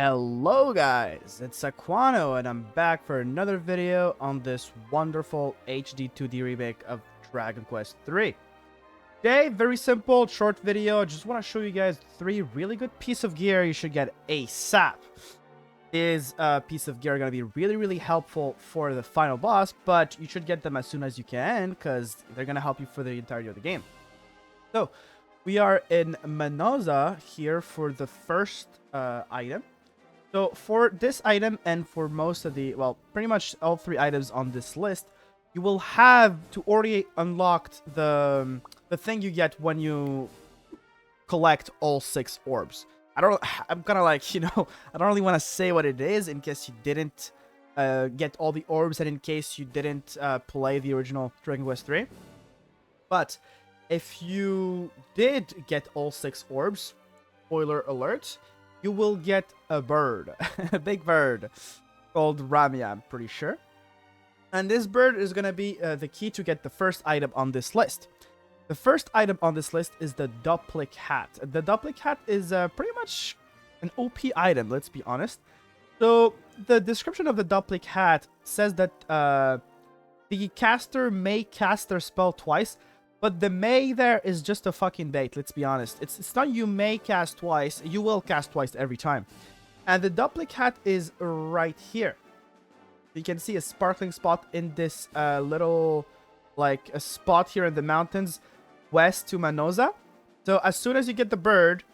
Hello guys, it's Aquano and I'm back for another video on this wonderful HD-2D remake of Dragon Quest 3. Today, very simple, short video. I just want to show you guys 3 really good piece of gear you should get ASAP. This piece of gear are going to be really helpful for the final boss, but you should get them as soon as you can because they're going to help you for the entirety of the game. So, we are in Manoza here for the first item. So for this item and for most of the, well, pretty much all 3 items on this list, you will have to already unlocked the thing you get when you collect all 6 orbs. I'm kind of like, I don't really want to say what it is in case you didn't get all the orbs and in case you didn't play the original Dragon Quest 3. But if you did get all 6 orbs, spoiler alert, you will get a bird, a big bird called Ramia, I'm pretty sure. And this bird is going to be the key to get the first item on this list. The first item on this list is the Duplic hat. The Duplic hat is pretty much an OP item, let's be honest. So the description of the Duplic hat says that the caster may cast their spell twice, but the may there is just a fucking bait, let's be honest. It's not you may cast twice, you will cast twice every time. And the Duplic hat is right here. You can see a sparkling spot in this little, like, a spot here in the mountains west to Manoza. So as soon as you get the bird,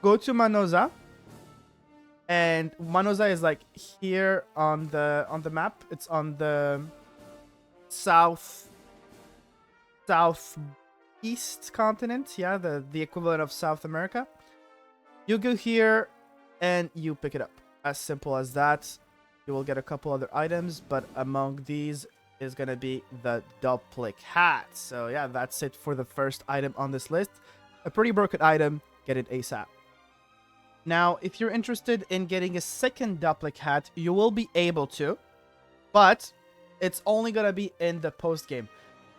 go to Manoza. And Manoza is like here on the map. It's on the southeast continent, yeah, the equivalent of South America. You go here and you pick it up. As simple as that. You will get a couple other items, but among these is gonna be the Duplic hat. So yeah, that's it for the first item on this list. A pretty broken item, get it ASAP. Now, if you're interested in getting a second Duplic hat, you will be able to, but it's only gonna be in the post game.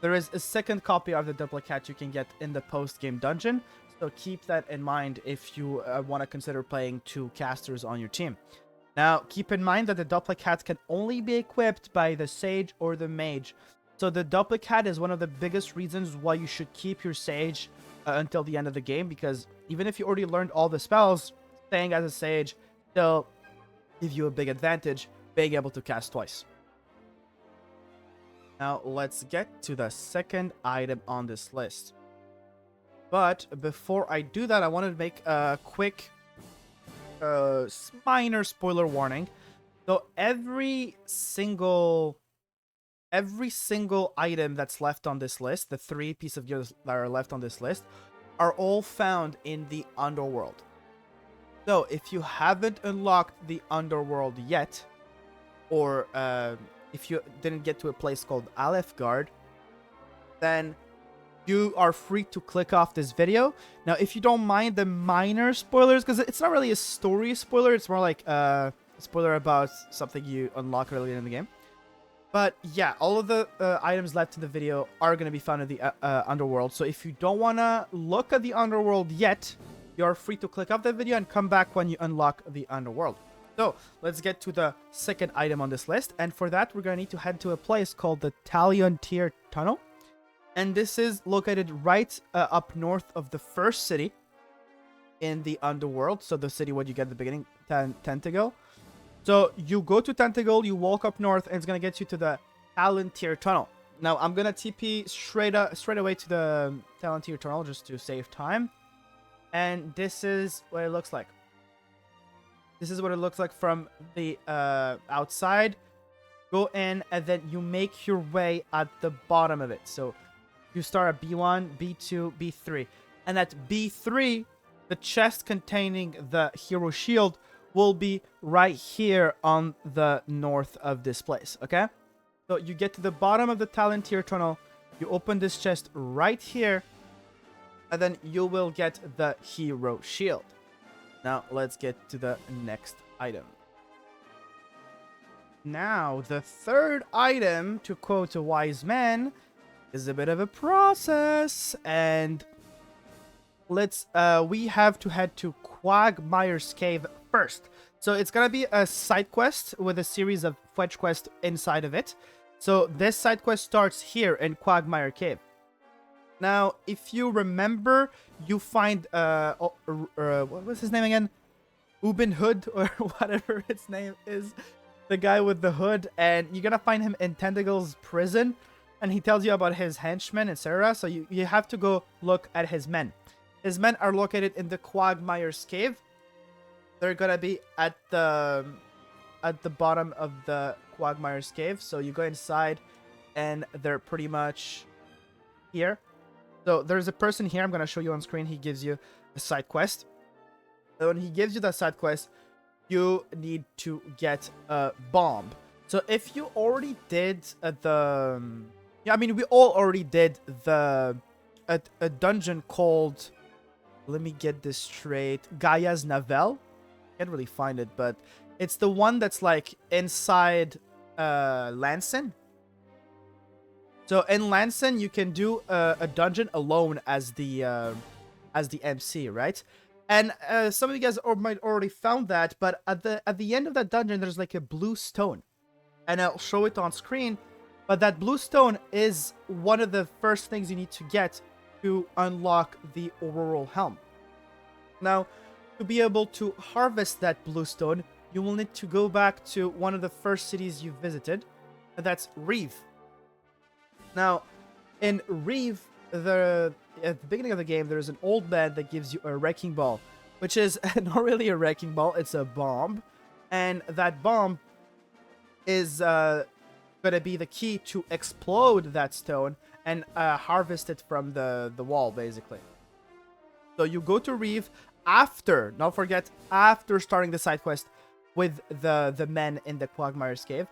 There is a second copy of the Duplic hat you can get in the post-game dungeon, so keep that in mind if you want to consider playing 2 casters on your team. Now, keep in mind that the Duplic hat can only be equipped by the Sage or the Mage. So the Duplic hat is one of the biggest reasons why you should keep your Sage until the end of the game, because even if you already learned all the spells, staying as a Sage still give you a big advantage, being able to cast twice. Now, let's get to the second item on this list. But before I do that, I wanted to make a quick, minor spoiler warning. So every single item that's left on this list, the 3 pieces of gear that are left on this list, are all found in the Underworld. So if you haven't unlocked the Underworld yet, or if you didn't get to a place called Alefgard, then you are free to click off this video. Now, if you don't mind the minor spoilers, because it's not really a story spoiler, it's more like a spoiler about something you unlock earlier in the game. But yeah, all of the items left in the video are going to be found in the Underworld. So if you don't want to look at the Underworld yet, you're free to click off the video and come back when you unlock the Underworld. So, let's get to the second item on this list, and for that, we're going to need to head to a place called the Talontier Tunnel, and this is located right up north of the first city in the Underworld, so the city what you get at the beginning, Tentacle. So, you go to Tentacle, you walk up north, and it's going to get you to the Talontier Tunnel. Now, I'm going to TP straight away to the Talontier Tunnel just to save time, and this is what it looks like. This is what it looks like from the outside. Go in, and then you make your way at the bottom of it. So you start at B1, B2, B3. And at B3, the chest containing the hero shield will be right here on the north of this place, okay? So you get to the bottom of the Talontier Tunnel. You open this chest right here. And then you will get the hero shield. Now, let's get to the next item. Now, the third item, to quote a wise man, is a bit of a process. And we have to head to Quagmire's Cave first. So it's gonna be a side quest with a series of fetch quests inside of it. So this side quest starts here in Quagmire Cave. Now, if you remember, you find what was his name again? Ubin Hood or whatever its name is, the guy with the hood, and you're gonna find him in Tentacle's prison, and he tells you about his henchmen, etc. So you have to go look at his men. His men are located in the Quagmire's Cave. They're gonna be at the bottom of the Quagmire's Cave. So you go inside, and they're pretty much here. So there's a person here. I'm gonna show you on screen. He gives you a side quest. And when he gives you that side quest, you need to get a bomb. So if you already did yeah, I mean, we all already did a dungeon called, let me get this straight, Gaia's Navel. Can't really find it, but it's the one that's like inside Lanson. So in Lanson, you can do a dungeon alone as the MC, right? And some of you guys might already found that, but at the end of that dungeon, there's like a blue stone, and I'll show it on screen. But that blue stone is one of the first things you need to get to unlock the Auroral helm. Now, to be able to harvest that blue stone, you will need to go back to one of the first cities you visited, and that's Reeve. Now, in Reeve, at the beginning of the game, there's an old man that gives you a wrecking ball, which is not really a wrecking ball, it's a bomb. And that bomb is going to be the key to explode that stone and harvest it from the wall, basically. So you go to Reeve after, don't forget, after starting the side quest with the men in the Quagmire's Cave.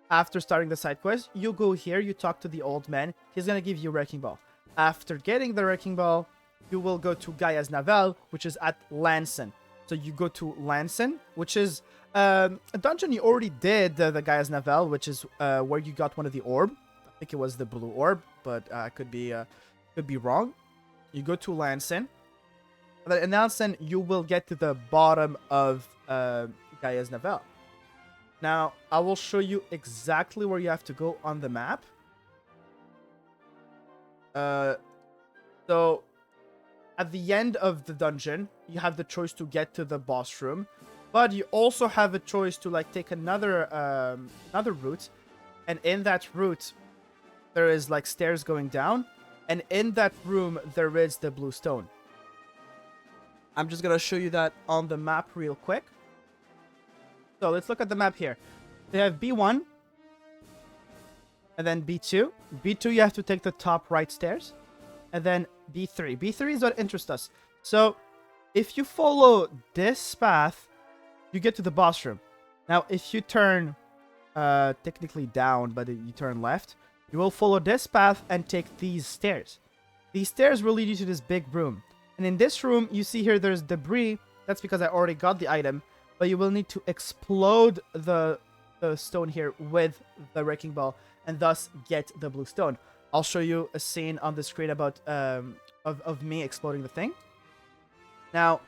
After starting the side quest, you go here, you talk to the old man, he's going to give you a wrecking ball. After getting the wrecking ball, you will go to Gaia's Navel, which is at Lanson. So you go to Lanson, which is a dungeon you already did, the Gaia's Navel, which is where you got one of the orb. I think it was the blue orb, but I could be wrong. You go to Lanson. Then in Lanson, you will get to the bottom of Gaia's Navel. Now, I will show you exactly where you have to go on the map. So, at the end of the dungeon, you have the choice to get to the boss room. But you also have a choice to, like, take another route. And in that route, there is, like, stairs going down. And in that room, there is the blue stone. I'm just gonna show you that on the map real quick. So let's look at the map here. They have B1 and then B2. B2, you have to take the top right stairs, and then B3. B3 is what interests us. So if you follow this path, you get to the boss room. Now, if you turn technically down, but you turn left, you will follow this path and take these stairs. These stairs will lead you to this big room. And in this room, you see here there's debris. That's because I already got the item. But you will need to explode the stone here with the wrecking ball and thus get the blue stone. I'll show you a scene on the screen about of me exploding the thing. Now,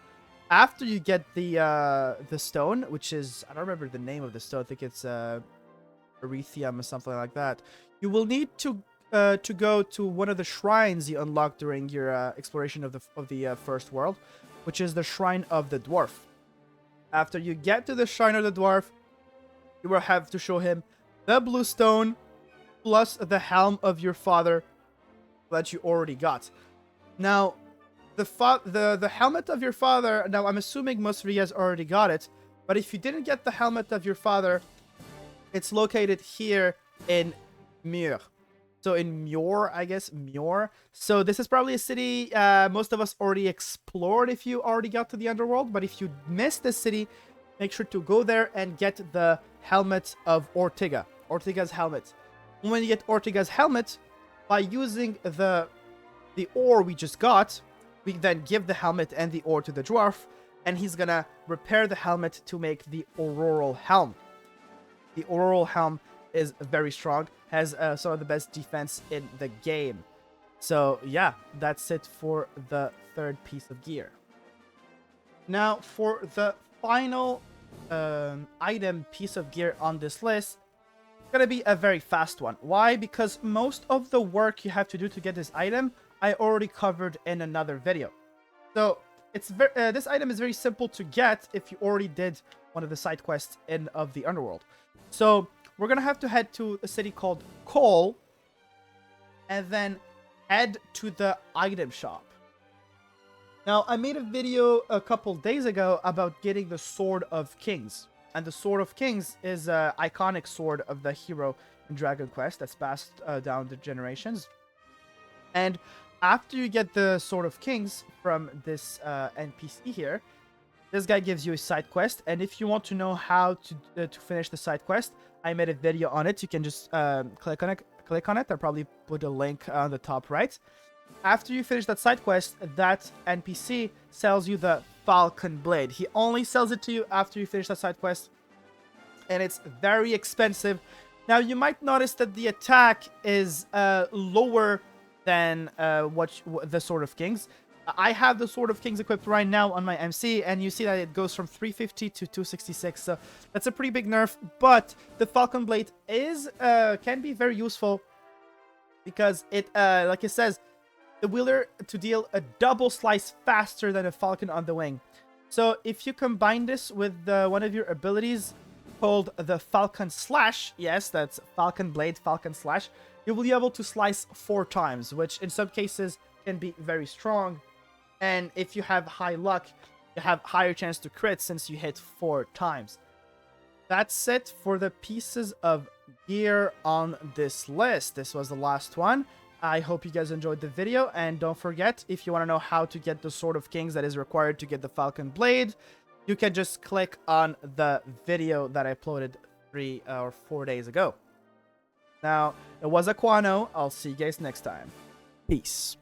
after you get the stone, which is, I don't remember the name of the stone. I think it's Erethium or something like that. You will need to go to one of the shrines you unlocked during your exploration of the first world, which is the Shrine of the Dwarf. After you get to the Shrine of the Dwarf, you will have to show him the blue stone plus the helm of your father that you already got. Now, the helmet of your father, now I'm assuming most of you guys already got it, but if you didn't get the helmet of your father, it's located here in Muir. So in Muir, I guess, Muir. So this is probably a city most of us already explored if you already got to the underworld. But if you missed this city, make sure to go there and get the helmet of Ortega. Ortega's helmet. When you get Ortega's helmet, by using the ore we just got, we then give the helmet and the ore to the dwarf, and he's gonna repair the helmet to make the Auroral helm. The Auroral helm is very strong, has some of the best defense in the game. So yeah, that's it for the third piece of gear. Now for the final item piece of gear on this list gonna be a very fast one. Why? Because most of the work you have to do to get this item, I already covered in another video. So it's this item is very simple to get if you already did one of the side quests of the underworld. So we're gonna have to head to a city called Cole, and then head to the item shop. Now, I made a video a couple days ago about getting the Sword of Kings. And the Sword of Kings is an iconic sword of the hero in Dragon Quest that's passed down the generations. And after you get the Sword of Kings from this NPC here, this guy gives you a side quest. And if you want to know how to finish the side quest, I made a video on it. You can just click on it. I'll probably put a link on the top right. After you finish that side quest, that NPC sells you the Falcon blade. He only sells it to you after you finish that side quest, and it's very expensive. Now, you might notice that the attack is lower than the Sword of Kings. I have the Sword of Kings equipped right now on my MC, and you see that it goes from 350 to 266, so that's a pretty big nerf. But the Falcon blade can be very useful because it, like it says, the wielder to deal a double slice faster than a falcon on the wing. So if you combine this with one of your abilities called the Falcon Slash, yes, that's Falcon Blade, Falcon Slash, you will be able to slice 4 times, which in some cases can be very strong. And if you have high luck, you have higher chance to crit since you hit 4 times. That's it for the pieces of gear on this list. This was the last one. I hope you guys enjoyed the video, and don't forget, if you want to know how to get the Sword of Kings that is required to get the Falcon Blade, you can just click on the video that I uploaded 3 or 4 days ago. Now, it was Aquano. I'll see you guys next time. Peace.